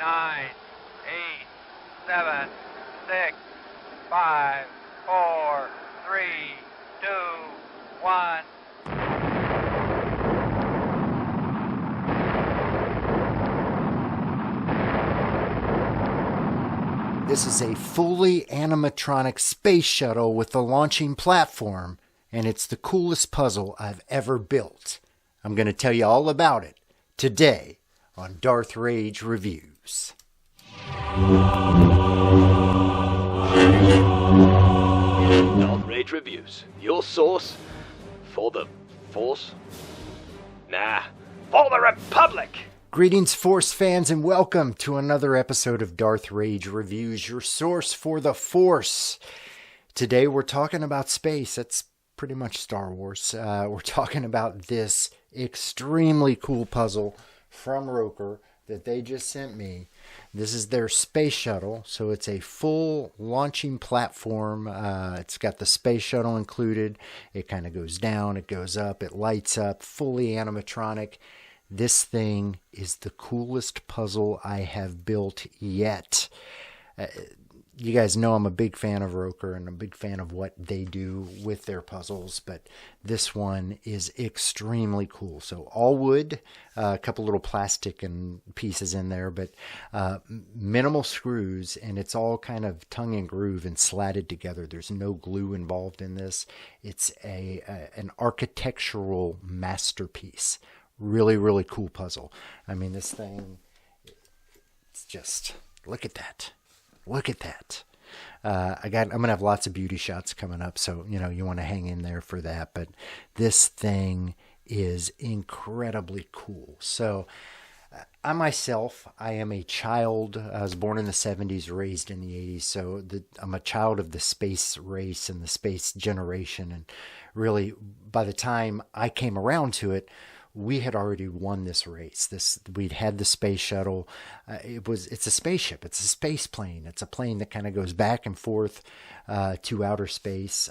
9, 8, 7, 6, 5, 4, 3, 2, 1. This is a fully animatronic space shuttle with a launching platform, and it's the coolest puzzle I've ever built. I'm going to tell you all about it today on Darth Rage Reviews. Darth Rage Reviews, your source for the Force? Nah, for the Republic! Greetings, Force fans, and welcome to another episode of Darth Rage Reviews, your source for the Force. Today we're talking about space. That's pretty much Star Wars. We're talking about this extremely cool puzzle from ROKR that they just sent me. This is their space shuttle, so it's a full launching platform. It's got the space shuttle included. It kind of goes down, it goes up, it lights up, fully animatronic. This thing is the coolest puzzle I have built yet. You guys know I'm a big fan of ROKR and a big fan of what they do with their puzzles, but this one is extremely cool. So all wood, a couple little plastic and pieces in there, but minimal screws, and it's all kind of tongue and groove and slatted together. There's no glue involved in this. It's an architectural masterpiece. Really, really cool puzzle. I mean, this thing, it's just, look at that. Look at that. I'm going to have lots of beauty shots coming up, so, you want to hang in there for that. But this thing is incredibly cool. So, I myself, I am a child. I was born in the 70s, raised in the 80s. So, I'm a child of the space race and the space generation. And really, by the time I came around to it, we had already won this race. We'd had the space shuttle. It's a spaceship. It's a space plane. It's a plane that kind of goes back and forth to outer space.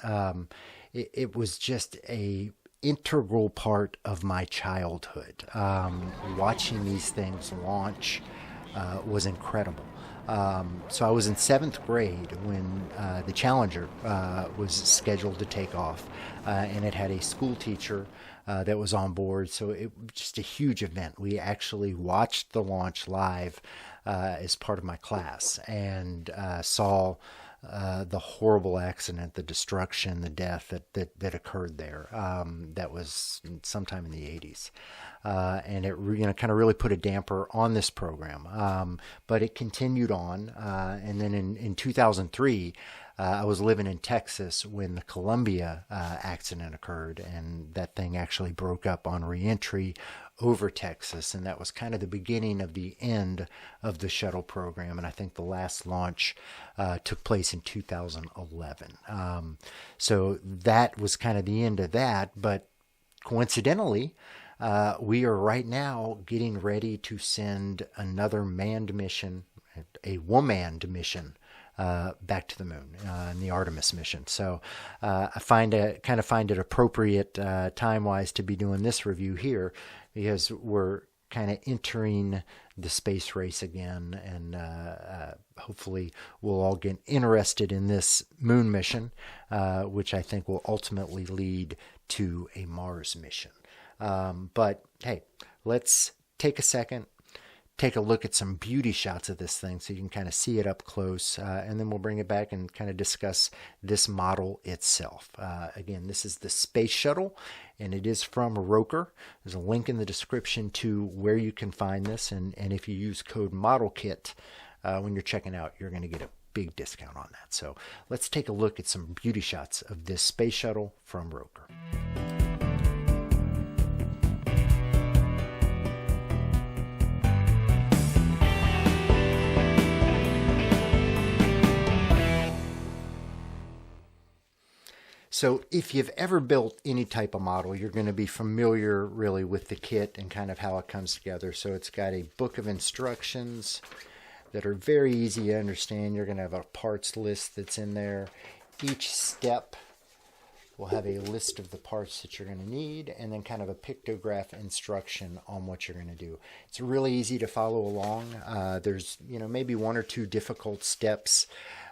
It was just a integral part of my childhood. Watching these things launch was incredible. So I was in 7th grade when the Challenger was scheduled to take off, and it had a school teacher that was on board. So it was just a huge event. We actually watched the launch live as part of my class and saw the horrible accident, the destruction, the death that occurred there. That was sometime in the 80s. And it kind of really put a damper on this program. But it continued on. And then in 2003, I was living in Texas when the Columbia accident occurred, and that thing actually broke up on reentry over Texas, and that was kind of the beginning of the end of the shuttle program. And I think the last launch took place in 2011. So that was kind of the end of that, but coincidentally, we are right now getting ready to send another manned mission, a woman-manned mission, back to the moon in the Artemis mission. So I find it appropriate time-wise to be doing this review here because we're kind of entering the space race again, and hopefully we'll all get interested in this moon mission, which I think will ultimately lead to a Mars mission. But hey, let's take a second, take a look at some beauty shots of this thing so you can kind of see it up close, and then we'll bring it back and kind of discuss this model itself. Again, this is the Space Shuttle, and it is from ROKR. There's a link in the description to where you can find this, and if you use code MODELKIT when you're checking out, you're going to get a big discount on that. So let's take a look at some beauty shots of this Space Shuttle from ROKR. So if you've ever built any type of model, you're going to be familiar really with the kit and kind of how it comes together. So it's got a book of instructions that are very easy to understand. You're going to have a parts list that's in there. Each step will have a list of the parts that you're going to need, and then kind of a pictograph instruction on what you're going to do. It's really easy to follow along. There's, maybe one or two difficult steps.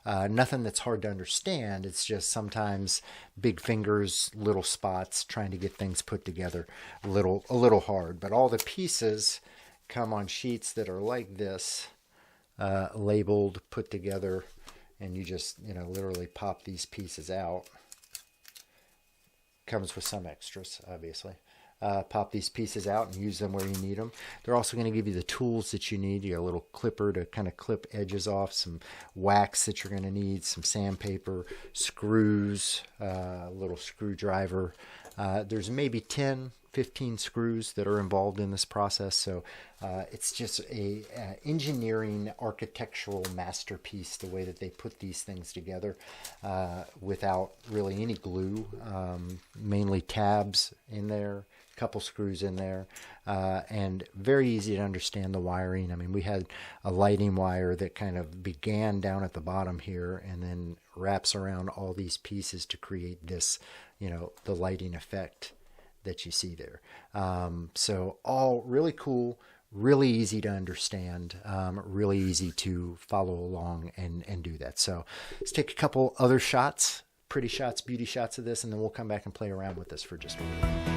Nothing that's hard to understand. It's just sometimes big fingers, little spots, trying to get things put together a little hard. But all the pieces come on sheets that are like this, labeled, put together, and you just, literally pop these pieces out. Comes with some extras, obviously. Pop these pieces out and use them where you need them. They're also going to give you the tools that you need. A little clipper to kind of clip edges off, some wax that you're going to need, some sandpaper, screws, a little screwdriver. There's maybe 10, 15 screws that are involved in this process. So it's just a engineering architectural masterpiece, the way that they put these things together without really any glue. Mainly tabs in there, couple screws in there, and very easy to understand the wiring. I mean, we had a lighting wire that kind of began down at the bottom here and then wraps around all these pieces to create this, the lighting effect that you see there. So all really cool, really easy to understand, really easy to follow along and do that. So let's take a couple other shots, pretty shots, beauty shots of this, and then we'll come back and play around with this for just a minute.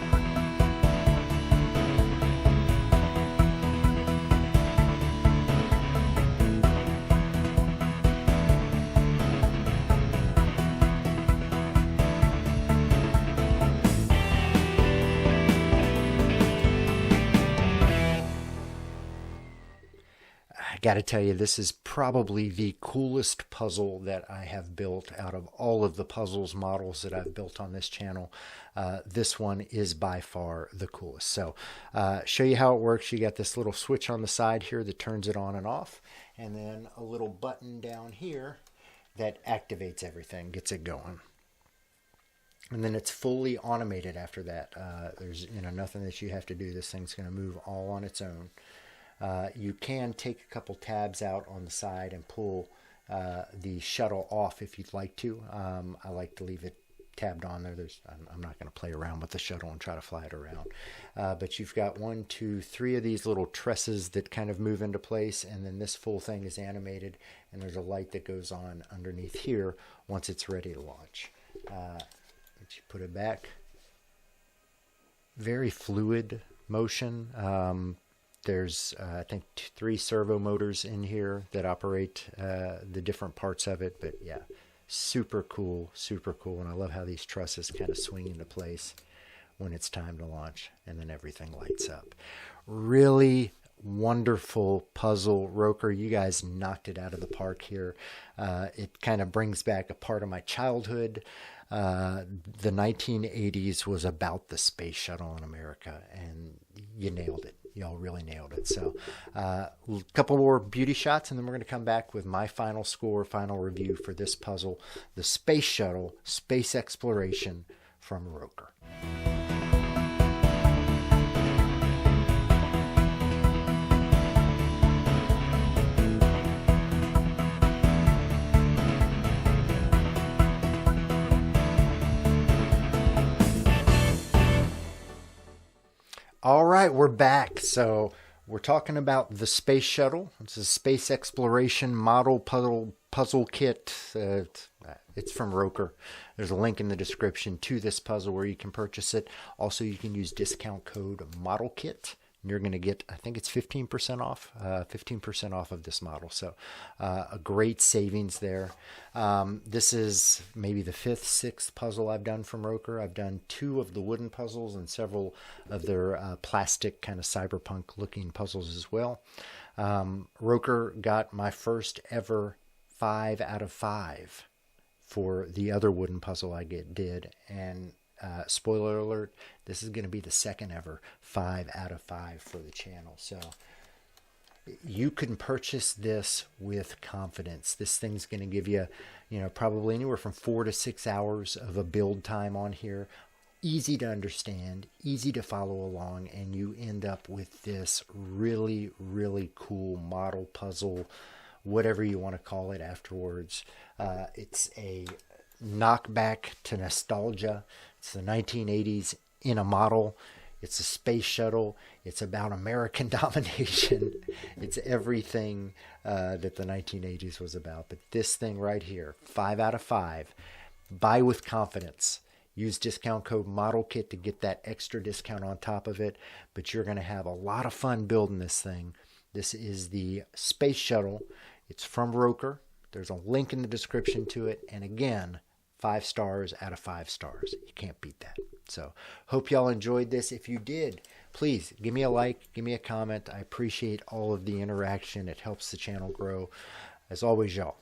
Got to tell you, this is probably the coolest puzzle that I have built out of all of the puzzles models that I've built on this channel. This one is by far the coolest. So show you how it works. You got this little switch on the side here that turns it on and off, and then a little button down here that activates everything, gets it going. And then it's fully automated after that. There's nothing that you have to do. This thing's going to move all on its own. You can take a couple tabs out on the side and pull the shuttle off if you'd like to. I like to leave it tabbed on there. I'm not going to play around with the shuttle and try to fly it around. But you've got 1, 2, 3 of these little tresses that kind of move into place, and then this full thing is animated, and there's a light that goes on underneath here once it's ready to launch. You put it back. Very fluid motion. There's, I think, 3 servo motors in here that operate the different parts of it. But yeah, super cool, super cool. And I love how these trusses kind of swing into place when it's time to launch, and then everything lights up. Really wonderful puzzle. ROKR, you guys knocked it out of the park here. It kind of brings back a part of my childhood. The 1980s was about the space shuttle in America, and you nailed it. Y'all really nailed it. So a couple more beauty shots, and then we're going to come back with my final score, final review for this puzzle, the Space Shuttle, Space Exploration from ROKR. All right, we're back. So we're talking about the Space Shuttle. It's a space exploration model puzzle kit. It's from ROKR. There's a link in the description to this puzzle where you can purchase it. Also, you can use discount code MODELKIT. And you're going to get, I think it's 15% off, 15% off of this model. So a great savings there. This is maybe the 5th, 6th puzzle I've done from ROKR. I've done 2 of the wooden puzzles and several of their plastic kind of cyberpunk looking puzzles as well. ROKR got my first ever 5 out of 5 for the other wooden puzzle I did. And spoiler alert, this is going to be the 2nd ever 5 out of 5 for the channel. So you can purchase this with confidence. This thing's going to give you, probably anywhere from 4 to 6 hours of a build time on here. Easy to understand, easy to follow along, and you end up with this really, really cool model puzzle, whatever you want to call it afterwards. It's a knockback to nostalgia. It's the 1980s in a model. It's a space shuttle. It's about American domination. It's everything that the 1980s was about. But this thing right here, 5 out of 5. Buy with confidence. Use discount code MODELKIT to get that extra discount on top of it. But you're going to have a lot of fun building this thing. This is the Space Shuttle. It's from ROKR. There's a link in the description to it. And again, 5 stars out of 5 stars. You can't beat that. So, hope y'all enjoyed this. If you did, please give me a like, give me a comment. I appreciate all of the interaction. It helps the channel grow. As always, y'all,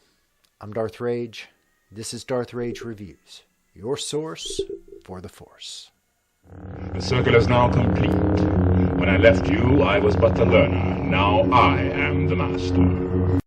I'm Darth Rage. This is Darth Rage Reviews, your source for the Force. The circle is now complete. When I left you, I was but the learner. Now I am the master.